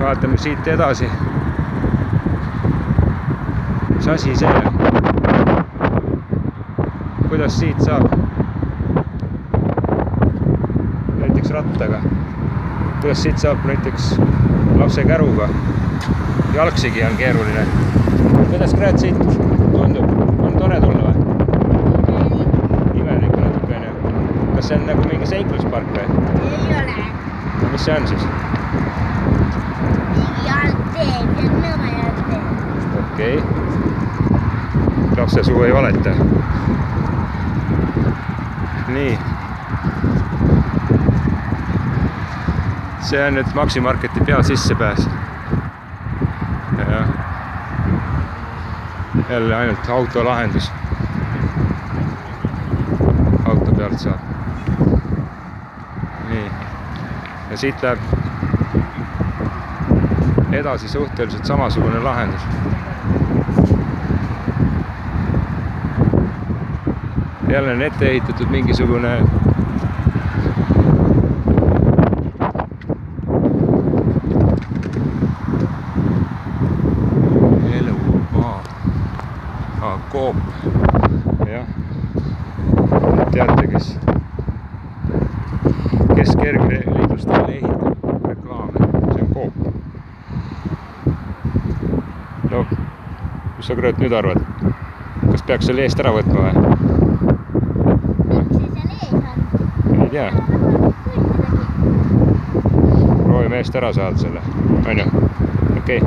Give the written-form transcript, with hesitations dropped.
vaatame siit edasi. Mis asi see on? Kuidas siit saab? Näiteks rattaga. Kuidas siit saab näiteks lapse käruga? Jalgsigi on keeruline. Kuidas Gräät siit tundub? On tore tulla või? Imelik natukene. Kas see on nagu mingi seikluspark või? Ei ole. No, mis see on siis? Jalgtee, see on nõme jalgtee. Okei. Lapse suu ei valeta. Nii. See on nüüd Maxi Marketi pea sissepääs. Ja. Jälle ainult autolahendus. Auto pealt saab. Nii. Ja siit läheb edasi suhteliselt samasugune lahendus. Jälle on ette ehitatud mingisugune elumaa. Coop. Jah. Teate, kes kergliiklustele ehitab reklaame. See on Coop. No, mis sa Gräät nüüd arvad? Kas peaks selle eest ära võtma või? Ei tea. Proovime eest ära saada selle. On ju? Okei.